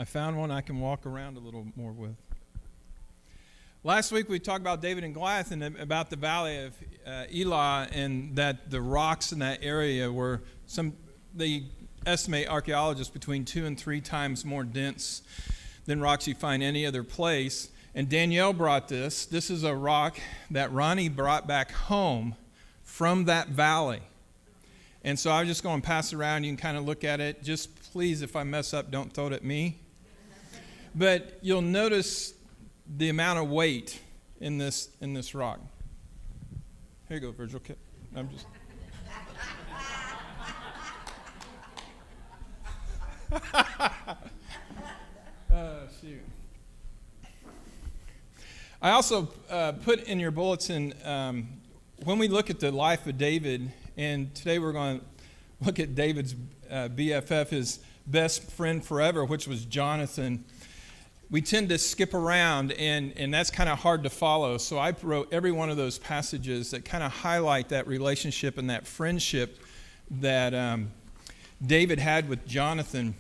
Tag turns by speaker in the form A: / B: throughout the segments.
A: I found one I can walk around a little more with. Last week we talked about David and Goliath and about the valley of Elah, and that the rocks in that area were they estimate, archaeologists, between 2 and 3 times more dense than rocks you find any other place. And Danielle brought this. This is a rock that Ronnie brought back home from that valley. And so I'm just going to pass it around. You can kind of look at it. Just please, if I mess up, don't throw it at me. But you'll notice the amount of weight in this rock. Here you go, Virgil. I'm just. Shoot. I also put in your bulletin, when we look at the life of David, and today we're going to look at David's BFF, his best friend forever, which was Jonathan. We tend to skip around, and that's kind of hard to follow. So I wrote every one of those passages that kind of highlight that relationship and that friendship that David had with Jonathan.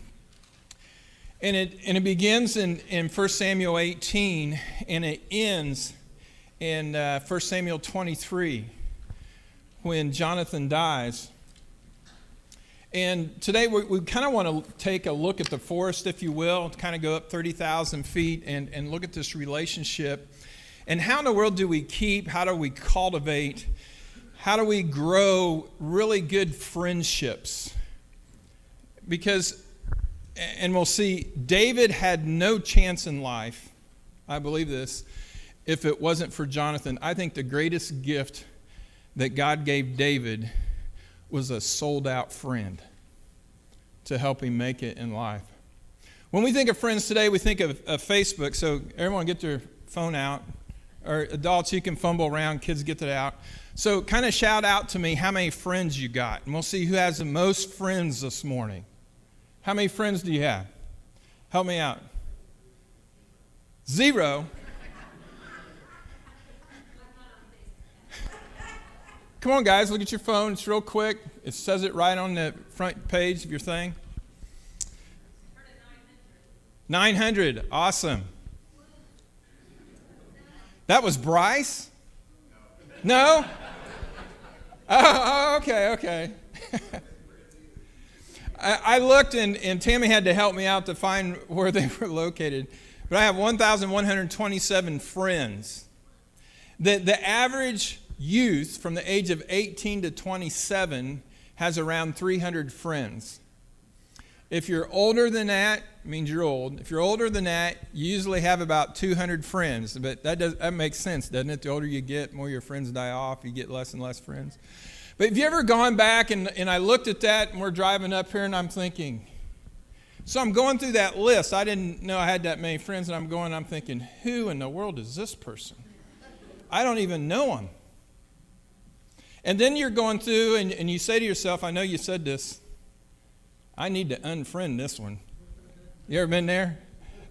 A: And it begins in 1 Samuel 18, and it ends in 1 Samuel 23, when Jonathan dies. And today we kind of want to take a look at the forest, if you will, kind of go up 30,000 feet and look at this relationship. And how in the world do we keep, how do we cultivate, how do we grow really good friendships? Because, and we'll see, David had no chance in life, I believe this, if it wasn't for Jonathan. I think the greatest gift that God gave David was a sold-out friend to help him make it in life. When we think of friends today, we think of Facebook. So everyone get their phone out. Or adults, you can fumble around. Kids, get that out. So kind of shout out to me how many friends you got. And we'll see who has the most friends this morning. How many friends do you have? Help me out. 0. Come on, guys, look at your phone. It's real quick. It says it right on the front page of your thing. 900. Awesome. That was Bryce? No? Oh, okay. I looked, and Tammy had to help me out to find where they were located. But I have 1,127 friends. The average youth from the age of 18 to 27 has around 300 friends. If you're older than that, it means you're old. If you're older than that, you usually have about 200 friends. But that makes sense, doesn't it? The older you get, the more your friends die off. You get less and less friends. But have you ever gone back and I looked at that, and we're driving up here, and I'm thinking, so I'm going through that list. I didn't know I had that many friends, and I'm thinking, who in the world is this person? I don't even know him. And then you're going through and you say to yourself, I know you said this, I need to unfriend this one. You ever been there?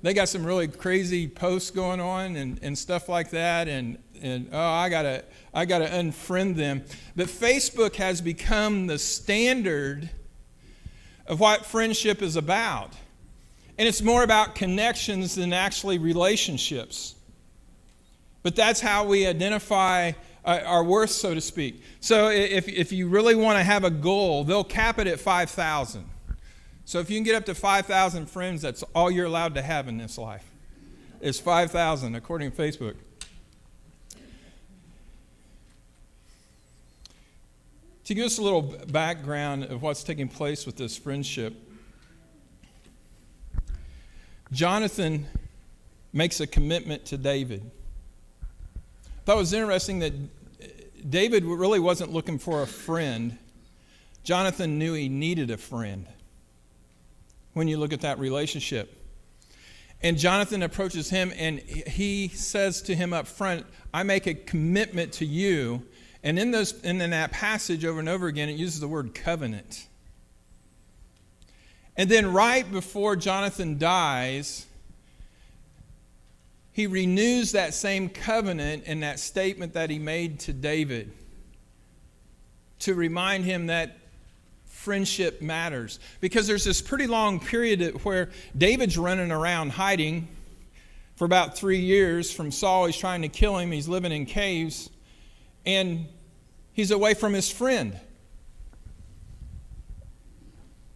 A: They got some really crazy posts going on and stuff like that, and I gotta unfriend them. But Facebook has become the standard of what friendship is about. And it's more about connections than actually relationships. But that's how we identify our worth, so to speak. So if you really want to have a goal, they'll cap it at 5,000. So if you can get up to 5,000 friends, that's all you're allowed to have in this life. It's 5,000, according to Facebook. To give us a little background of what's taking place with this friendship, Jonathan makes a commitment to David. I thought it was interesting that David really wasn't looking for a friend. Jonathan knew he needed a friend when you look at that relationship. And Jonathan approaches him, and he says to him up front, I make a commitment to you. And in that passage over and over again, it uses the word covenant. And then right before Jonathan dies, he renews that same covenant in that statement that he made to David to remind him that friendship matters. Because there's this pretty long period where David's running around hiding for about 3 years from Saul. He's trying to kill him. He's living in caves. And he's away from his friend.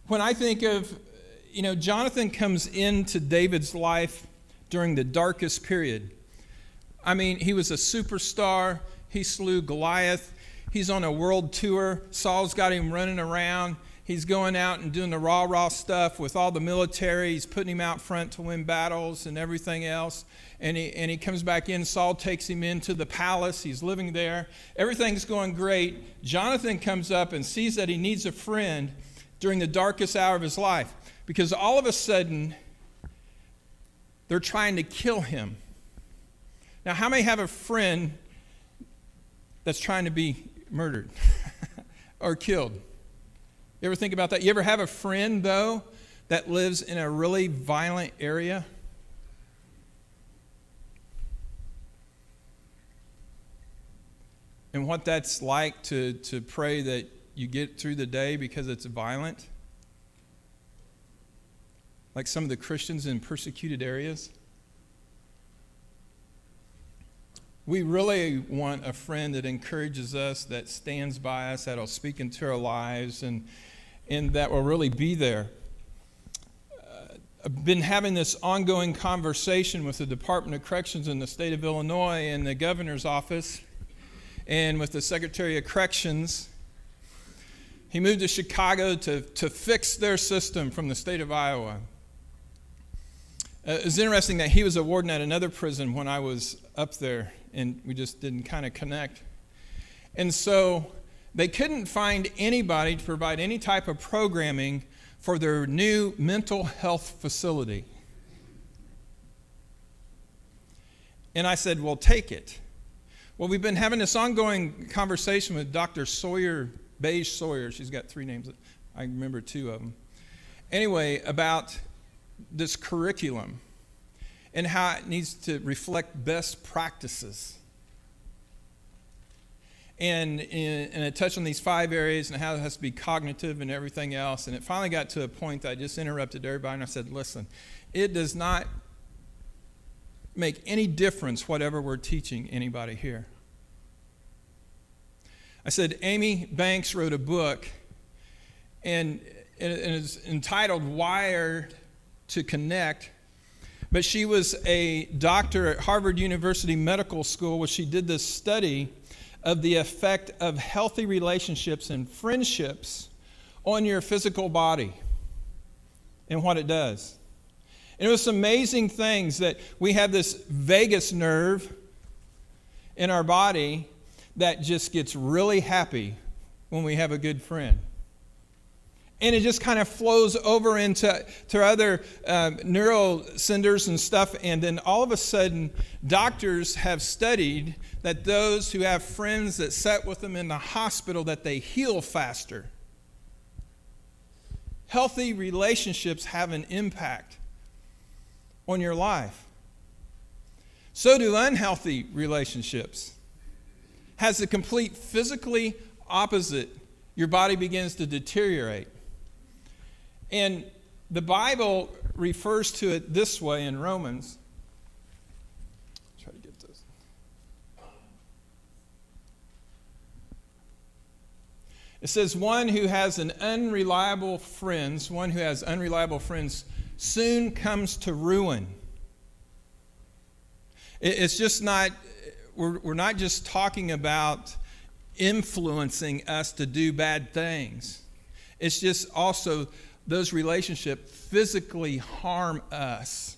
A: When I think of, Jonathan comes into David's life during the darkest period. I mean, he was a superstar. He slew Goliath. He's on a world tour. Saul's got him running around. He's going out and doing the rah-rah stuff with all the military. He's putting him out front to win battles and everything else. And he comes back in. Saul takes him into the palace. He's living there. Everything's going great. Jonathan comes up and sees that he needs a friend during the darkest hour of his life. Because all of a sudden, they're trying to kill him. Now, how many have a friend that's trying to be murdered or killed? You ever think about that? You ever have a friend, though, that lives in a really violent area? And what that's like to pray that you get through the day because it's violent? Like some of the Christians in persecuted areas? We really want a friend that encourages us, that stands by us, that'll speak into our lives, and that will really be there. I've been having this ongoing conversation with the Department of Corrections in the state of Illinois and the governor's office, and with the Secretary of Corrections. He moved to Chicago to fix their system from the state of Iowa. It was interesting that he was a warden at another prison when I was up there, and we just didn't kind of connect. And so they couldn't find anybody to provide any type of programming for their new mental health facility. And I said, well, take it. Well, we've been having this ongoing conversation with Dr. Beige Sawyer. She's got 3 names. I remember 2 of them. Anyway, about this curriculum and how it needs to reflect best practices. And it touched on these 5 areas and how it has to be cognitive and everything else. And it finally got to a point that I just interrupted everybody and I said, listen, it does not make any difference whatever we're teaching anybody here. I said, Amy Banks wrote a book, and it's entitled Wired to Connect. But she was a doctor at Harvard University Medical School, where she did this study of the effect of healthy relationships and friendships on your physical body and what it does. And it was some amazing things that we have this vagus nerve in our body that just gets really happy when we have a good friend. And it just kind of flows over into other neural centers and stuff. And then all of a sudden, doctors have studied that those who have friends that sat with them in the hospital, that they heal faster. Healthy relationships have an impact on your life. So do unhealthy relationships. Has the complete physically opposite. Your body begins to deteriorate. And the Bible refers to it this way in Romans. Try to get this. It says, one who has unreliable friends soon comes to ruin. It's just not, we're not just talking about influencing us to do bad things. It's just also those relationships physically harm us.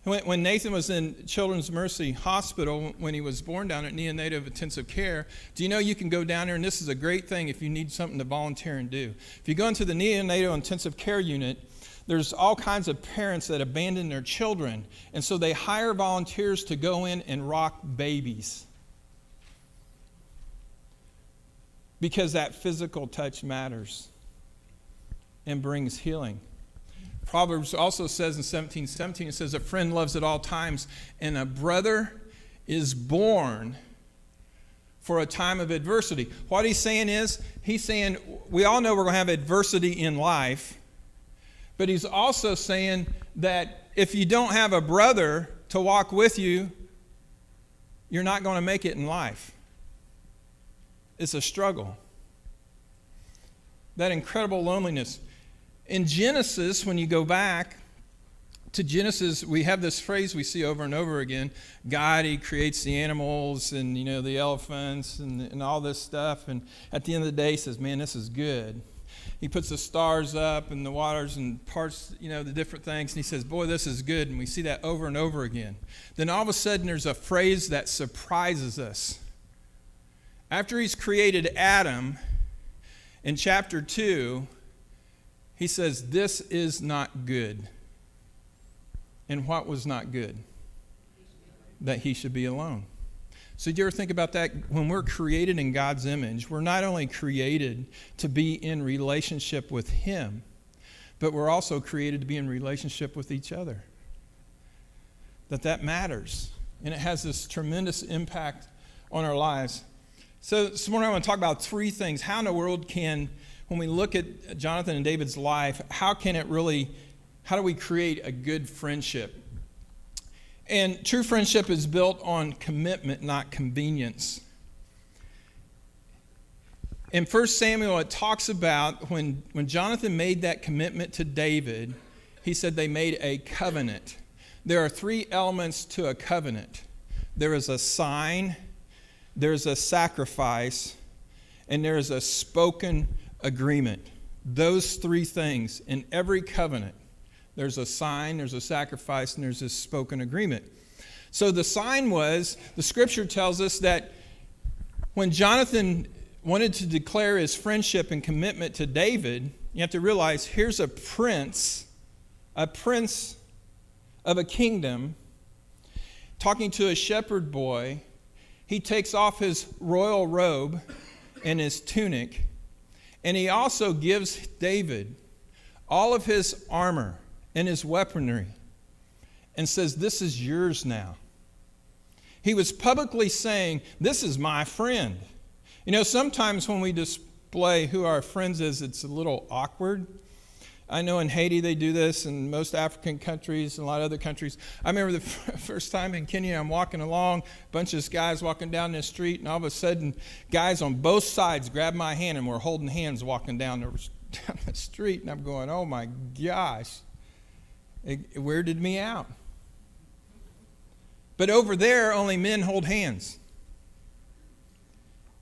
A: When Nathan was in Children's Mercy Hospital, when he was born down at neonatal intensive care, do you know you can go down there, and this is a great thing if you need something to volunteer and do. If you go into the neonatal intensive care unit, there's all kinds of parents that abandon their children, and so they hire volunteers to go in and rock babies. Because that physical touch matters and brings healing. Proverbs also says in 17:17, it says, a friend loves at all times, and a brother is born for a time of adversity. What he's saying is, he's saying, we all know we're going to have adversity in life, but he's also saying that if you don't have a brother to walk with you, you're not going to make it in life. It's a struggle. That incredible loneliness. In Genesis, when you go back to Genesis, we have this phrase we see over and over again. God, he creates the animals and, the elephants and all this stuff. And at the end of the day, he says, man, this is good. He puts the stars up and the waters and parts, the different things. And he says, boy, this is good. And we see that over and over again. Then all of a sudden, there's a phrase that surprises us. After he's created Adam, in chapter 2, he says, this is not good. And what was not good? That he should be alone. So do you ever think about that? When we're created in God's image, we're not only created to be in relationship with him, but we're also created to be in relationship with each other. That matters. And it has this tremendous impact on our lives. So this morning I want to talk about three things. How in the world can, when we look at Jonathan and David's life, how do we create a good friendship? And true friendship is built on commitment, not convenience. In 1 Samuel, it talks about when Jonathan made that commitment to David, he said they made a covenant. There are three elements to a covenant. There is a sign, there's a sacrifice, and there is a spoken agreement. Those three things in every covenant. There's a sign, there's a sacrifice, and there's a spoken agreement. So the sign was, the scripture tells us that when Jonathan wanted to declare his friendship and commitment to David, you have to realize here's a prince of a kingdom, talking to a shepherd boy. He takes off his royal robe and his tunic, and he also gives David all of his armor and his weaponry and says, this is yours now. He was publicly saying, this is my friend. Sometimes when we display who our friends is, it's a little awkward. I know in Haiti they do this, and most African countries and a lot of other countries. I remember the first time in Kenya, I'm walking along, a bunch of guys walking down the street, and all of a sudden, guys on both sides grab my hand, and we're holding hands walking down the street, and I'm going, oh my gosh, it weirded me out. But over there, only men hold hands.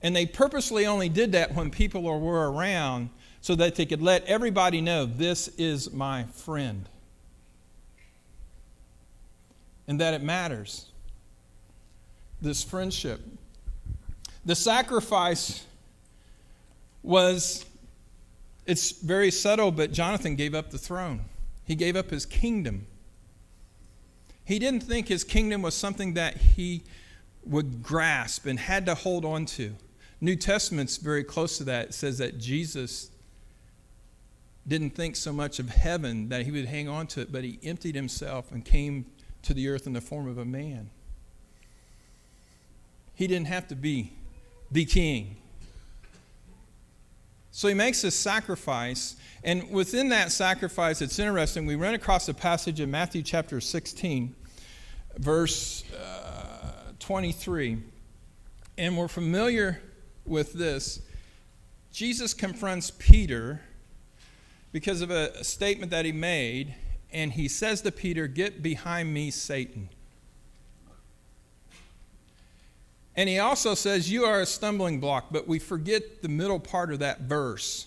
A: And they purposely only did that when people were around, so that they could let everybody know, this is my friend. And that it matters. This friendship. The sacrifice it's very subtle, but Jonathan gave up the throne. He gave up his kingdom. He didn't think his kingdom was something that he would grasp and had to hold on to. New Testament's very close to that. It says that Jesus didn't think so much of heaven that he would hang on to it, but he emptied himself and came to the earth in the form of a man. He didn't have to be the king. So he makes this sacrifice, and within that sacrifice, it's interesting, we run across a passage in Matthew chapter 16, verse 23, and we're familiar with this. Jesus confronts Peter because of a statement that he made, and he says to Peter, "Get behind me, Satan." And he also says, "You are a stumbling block," but we forget the middle part of that verse.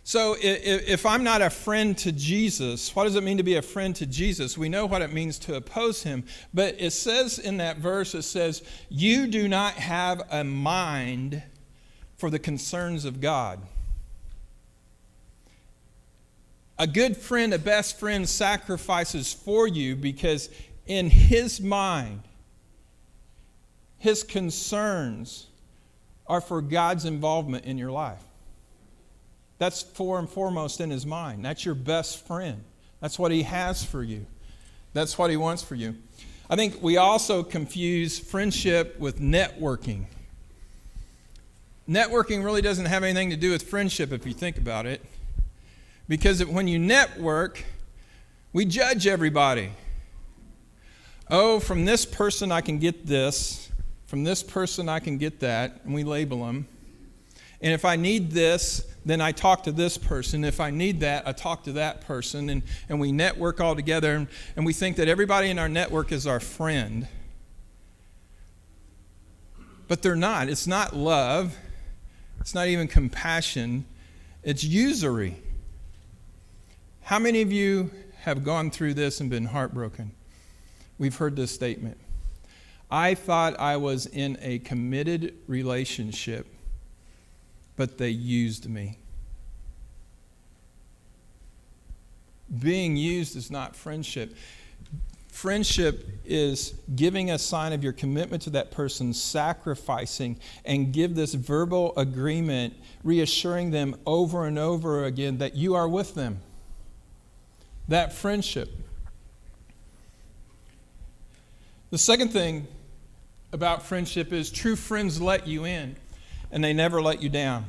A: So if I'm not a friend to Jesus, what does it mean to be a friend to Jesus? We know what it means to oppose him. But it says in that verse, it says, "You do not have a mind for the concerns of God." A good friend, a best friend, sacrifices for you because in his mind, his concerns are for God's involvement in your life. That's for and foremost in his mind. That's your best friend. That's what he has for you. That's what he wants for you. I think we also confuse friendship with networking. Networking really doesn't have anything to do with friendship if you think about it. Because when you network, we judge everybody. Oh, from this person I can get this. From this person I can get that. And we label them. And if I need this, then I talk to this person. If I need that, I talk to that person. And we network all together. And we think that everybody in our network is our friend. But they're not. It's not love. It's not even compassion. It's usury. How many of you have gone through this and been heartbroken? We've heard this statement. I thought I was in a committed relationship, but they used me. Being used is not friendship. Friendship is giving a sign of your commitment to that person, sacrificing, and give this verbal agreement, reassuring them over and over again that you are with them. That friendship. The second thing about friendship is true friends let you in, and they never let you down.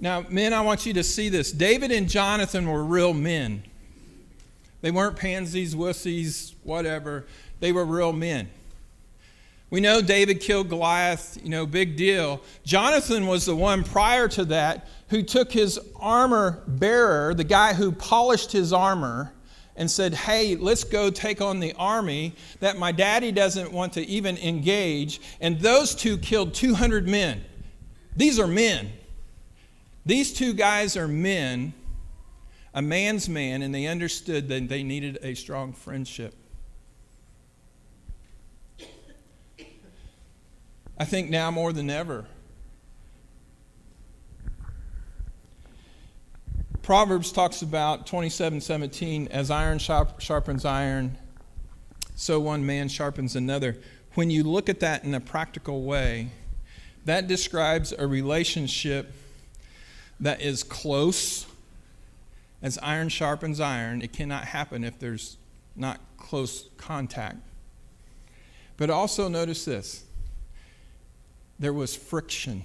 A: Now, men, I want you to see this. David and Jonathan were real men. They weren't pansies, wussies, whatever. They were real men. We know David killed Goliath, big deal. Jonathan was the one prior to that who took his armor bearer, the guy who polished his armor, and said, hey, let's go take on the army that my daddy doesn't want to even engage. And those two killed 200 men. These are men. These two guys are men, a man's man, and they understood that they needed a strong friendship. I think now more than ever. Proverbs talks about 27:17, as iron sharpens iron, so one man sharpens another. When you look at that in a practical way, that describes a relationship that is close. As iron sharpens iron, it cannot happen if there's not close contact. But also notice this. There was friction.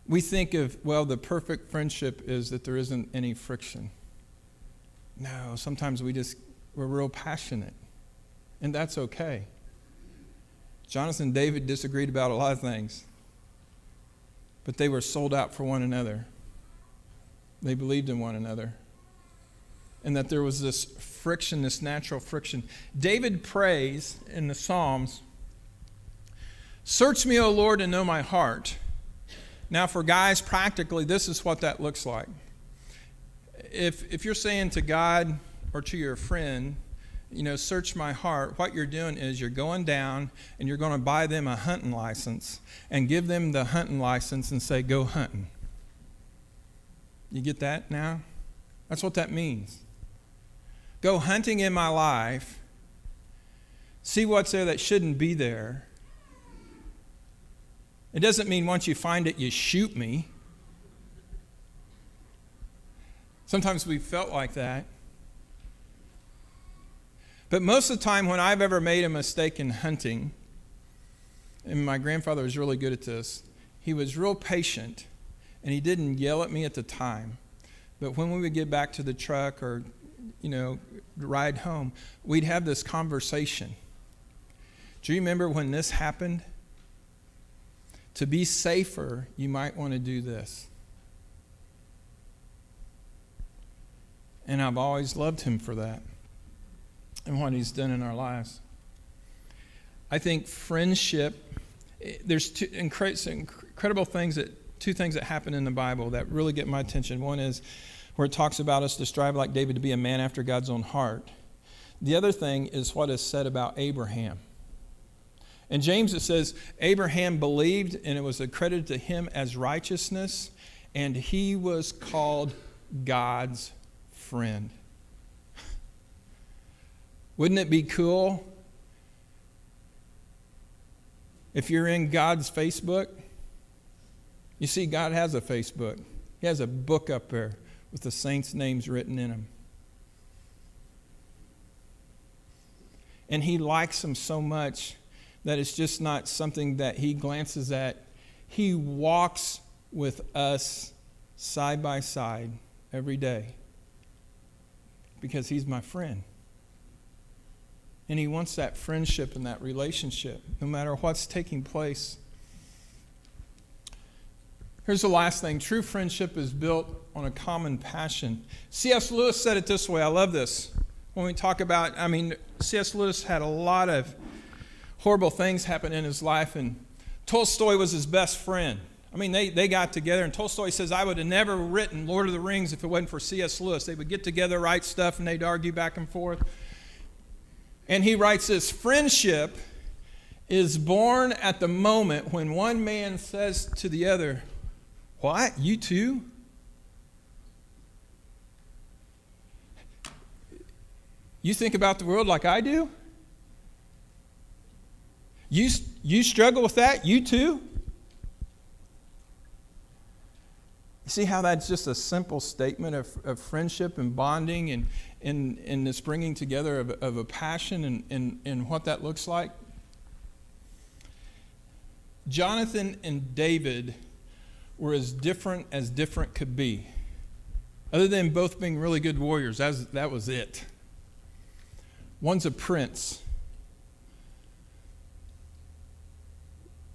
A: We think of, the perfect friendship is that there isn't any friction. No, sometimes we're real passionate. And that's okay. Jonathan and David disagreed about a lot of things. But they were sold out for one another. They believed in one another. And that there was this friction, this natural friction. David prays in the Psalms, search me, O Lord, and know my heart. Now for guys, practically, this is what that looks like. If you're saying to God or to your friend, search my heart, what you're doing is you're going down and you're going to buy them a hunting license and give them the hunting license and say, go hunting. You get that now? That's what that means. Go hunting in my life, see what's there that shouldn't be there. It doesn't mean once you find it, you shoot me. Sometimes we felt like that. But most of the time when I've ever made a mistake in hunting, and my grandfather was really good at this, he was real patient, and he didn't yell at me at the time. But when we would get back to the truck or, ride home, we'd have this conversation. Do you remember when this happened? To be safer, you might want to do this. And I've always loved him for that and what he's done in our lives. I think friendship, there's two incredible things two things that happen in the Bible that really get my attention. One is where it talks about us to strive like David to be a man after God's own heart. The other thing is what is said about Abraham. In James it says, Abraham believed and it was accredited to him as righteousness, and he was called God's friend. Wouldn't it be cool if you're in God's Facebook? You see, God has a Facebook. He has a book up there with the saints' names written in them. And he likes them so much that it's just not something that he glances at. He walks with us side by side every day because he's my friend. And he wants that friendship and that relationship, no matter what's taking place. Here's the last thing. True friendship is built on a common passion. C.S. Lewis said it this way. I love this. When we talk about, C.S. Lewis had a lot of horrible things happen in his life, and Tolstoy was his best friend. They got together, and Tolstoy says, I would have never written Lord of the Rings if it wasn't for C.S. Lewis. They would get together, write stuff, and they'd argue back and forth. And he writes this, friendship is born at the moment when one man says to the other, what, you too? You think about the world like I do? You struggle with that? You too? See how that's just a simple statement of friendship and bonding and this bringing together of a passion and what that looks like? Jonathan and David were as different could be. Other than both being really good warriors, that was it. One's a prince.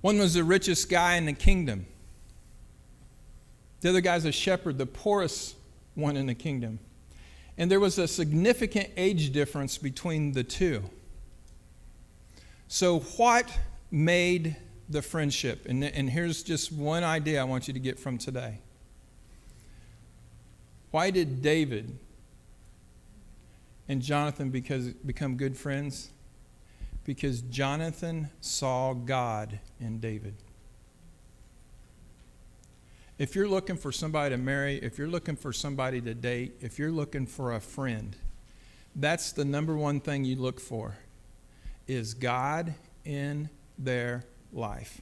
A: One was the richest guy in the kingdom. The other guy's a shepherd, the poorest one in the kingdom. And there was a significant age difference between the two. So what made the friendship? And here's just one idea I want you to get from today. Why did David and Jonathan become good friends? Because Jonathan saw God in David. If you're looking for somebody to marry, if you're looking for somebody to date, if you're looking for a friend, that's the number one thing you look for, is God in their life.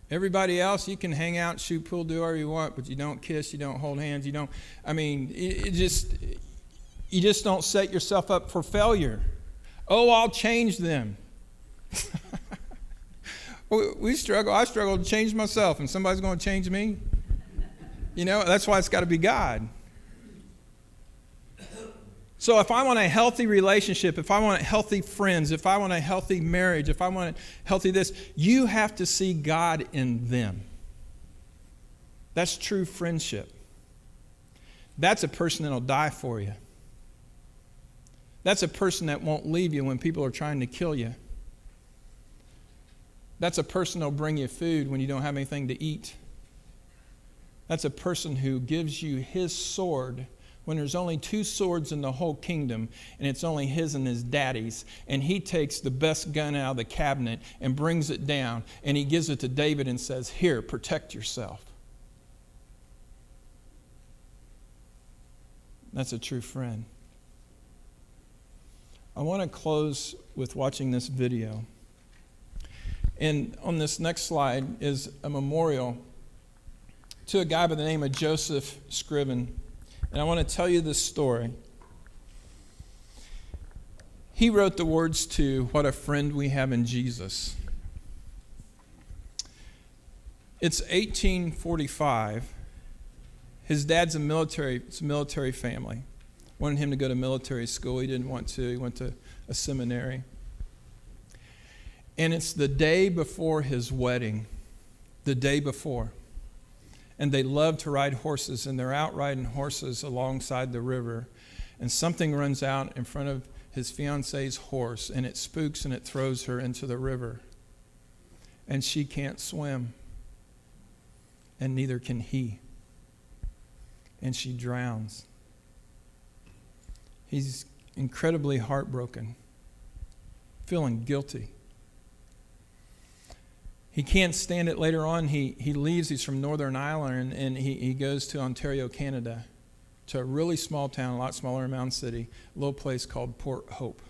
A: Everybody else, you can hang out, shoot pool, do whatever you want, but you don't kiss, you don't hold hands, you just don't set yourself up for failure. Oh, I'll change them. I struggle to change myself, and somebody's going to change me. That's why it's got to be God. So if I want a healthy relationship, if I want healthy friends, if I want a healthy marriage, if I want healthy this, you have to see God in them. That's true friendship. That's a person that'll die for you. That's a person that won't leave you when people are trying to kill you. That's a person that'll bring you food when you don't have anything to eat. That's a person who gives you his sword when there's only 2 swords in the whole kingdom, and it's only his and his daddy's. And he takes the best gun out of the cabinet and brings it down, and he gives it to David and says, here, protect yourself. That's a true friend. I want to close with watching this video. And on this next slide is a memorial to a guy by the name of Joseph Scriven. And I want to tell you this story. He wrote the words to What a Friend We Have in Jesus. It's 1845. His dad's it's a military family. Wanted him to go to military school. He didn't want to. He went to a seminary. And it's the day before his wedding, the day before. And they love to ride horses, and they're out riding horses alongside the river. And something runs out in front of his fiancee's horse, and it spooks and it throws her into the river. And she can't swim, and neither can he. And she drowns. He's incredibly heartbroken, feeling guilty. He can't stand it later on. He leaves. He's from Northern Ireland, and he goes to Ontario, Canada, to a really small town, a lot smaller than Mountain City, a little place called Port Hope.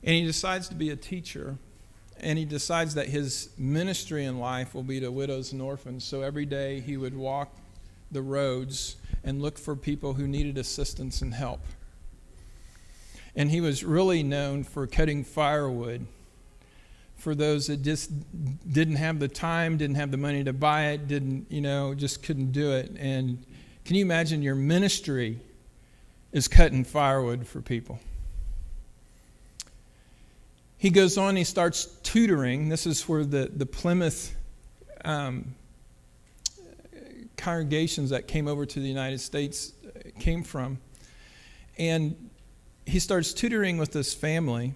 A: And he decides to be a teacher and he decides that his ministry in life will be to widows and orphans. So every day he would walk the roads and look for people who needed assistance and help. And he was really known for cutting firewood for those that just didn't have the time, didn't have the money to buy it, just couldn't do it. And can you imagine your ministry is cutting firewood for people? He goes on, he starts tutoring. This is where the Plymouth congregations that came over to the United States came from. And he starts tutoring with this family.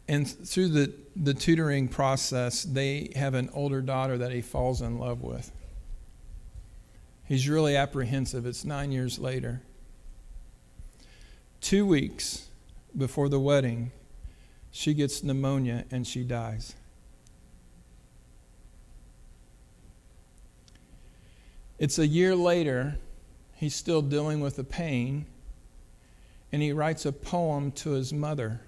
A: And through the tutoring process, they have an older daughter that he falls in love with. He's really apprehensive. It's 9 years later. 2 weeks before the wedding, she gets pneumonia and she dies. It's a year later, he's still dealing with the pain, and he writes a poem to his mother.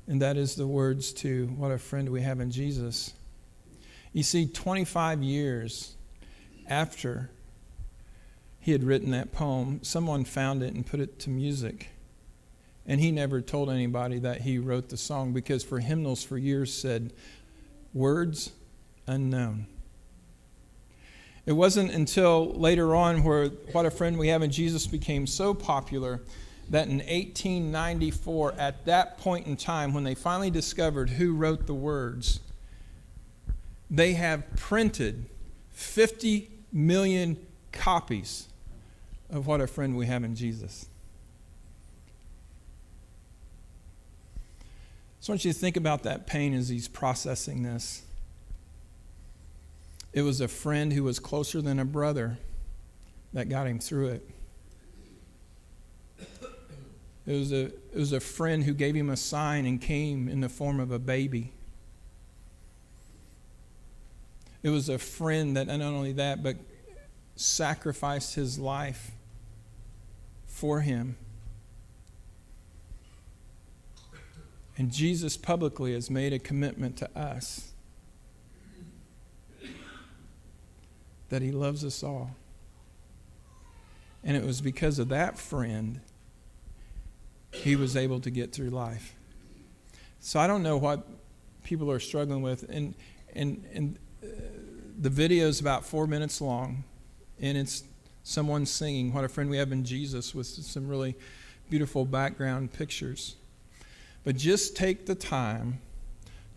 A: And that is the words to What a Friend We Have in Jesus. You see, 25 years after he had written that poem, someone found it and put it to music. And he never told anybody that he wrote the song, because for hymnals for years said, words unknown. It wasn't until later on where What a Friend We Have in Jesus became so popular that in 1894, at that point in time, when they finally discovered who wrote the words, they have printed 50 million copies of What a Friend We Have in Jesus. So I want you to think about that pain as he's processing this. It was a friend who was closer than a brother that got him through it. It was a friend who gave him a sign and came in the form of a baby. It was a friend that not only that, but sacrificed his life for him. And Jesus publicly has made a commitment to us that he loves us all. And it was because of that friend he was able to get through life. So I don't know what people are struggling with. And the video is about 4 minutes long. And it's someone singing What a Friend We Have in Jesus with some really beautiful background pictures. But just take the time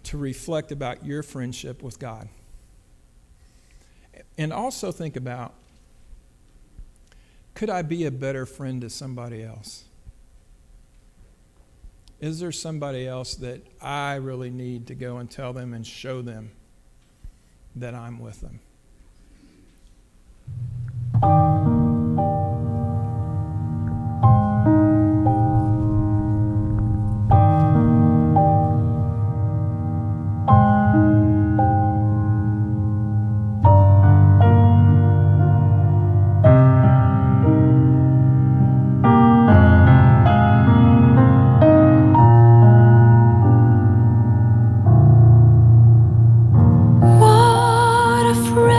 A: to reflect about your friendship with God. And also think about, could I be a better friend to somebody else? Is there somebody else that I really need to go and tell them and show them that I'm with them?
B: What a friend.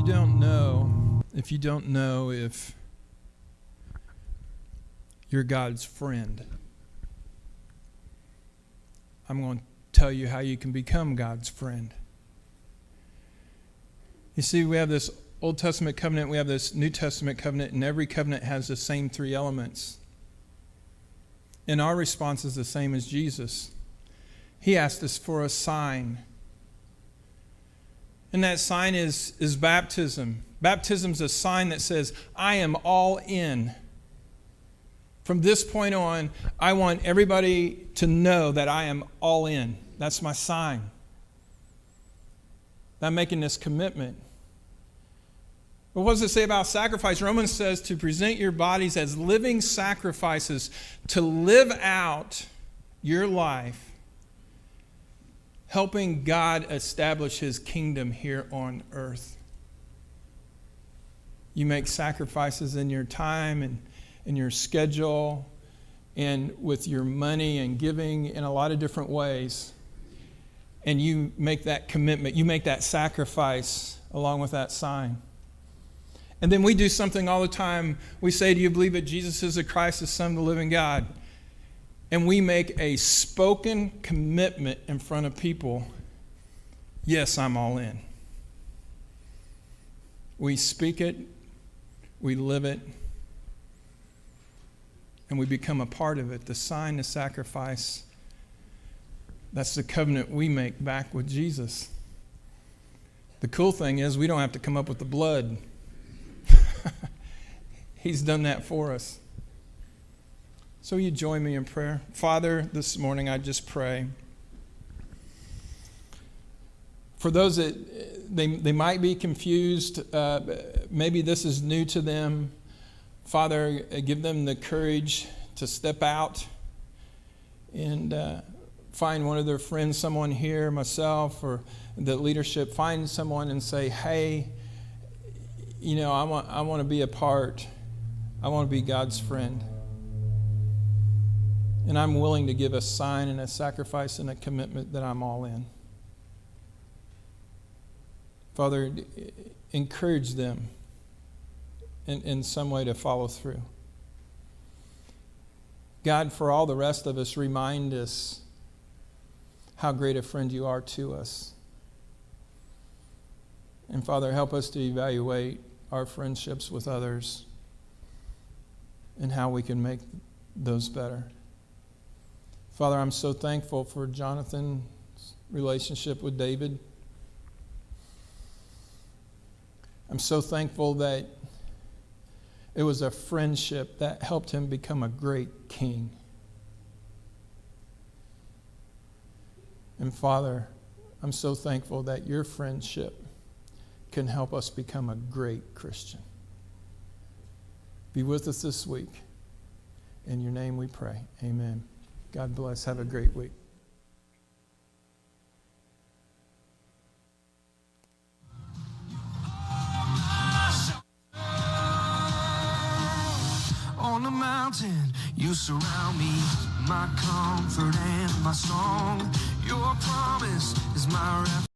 A: don't know if you're God's friend, I'm going to tell you how you can become God's friend. You see, we have this Old Testament covenant, we have this New Testament covenant, and every covenant has the same three elements. And our response is the same as Jesus. He asked us for a sign. And that sign is baptism. Baptism is a sign that says, I am all in. From this point on, I want everybody to know that I am all in. That's my sign. I'm making this commitment. But what does it say about sacrifice? Romans says to present your bodies as living sacrifices, to live out your life helping God establish his kingdom here on earth. You make sacrifices in your time and in your schedule and with your money and giving in a lot of different ways. And you make that commitment, you make that sacrifice along with that sign. And then we do something all the time. We say, do you believe that Jesus is the Christ, the Son of the living God? And we make a spoken commitment in front of people. Yes, I'm all in. We speak it, we live it, and we become a part of it. The sign, the sacrifice, that's the covenant we make back with Jesus. The cool thing is we don't have to come up with the blood. He's done that for us. So you join me in prayer. Father, this morning I just pray for those that they might be confused. Maybe this is new to them. Father, give them the courage to step out and find one of their friends, someone here, myself, or the leadership. Find someone and say, hey, I want to be a part. I want to be God's friend. And I'm willing to give a sign and a sacrifice and a commitment that I'm all in. Father, encourage them in some way to follow through. God, for all the rest of us, remind us how great a friend you are to us. And Father, help us to evaluate our friendships with others and how we can make those better. Father, I'm so thankful for Jonathan's relationship with David. I'm so thankful that it was a friendship that helped him become a great king. And Father, I'm so thankful that your friendship can help us become a great Christian. Be with us this week. In your name we pray. Amen. God bless. Have a great week.
B: On the mountain, you surround me, my comfort and my song. Your promise is my refuge.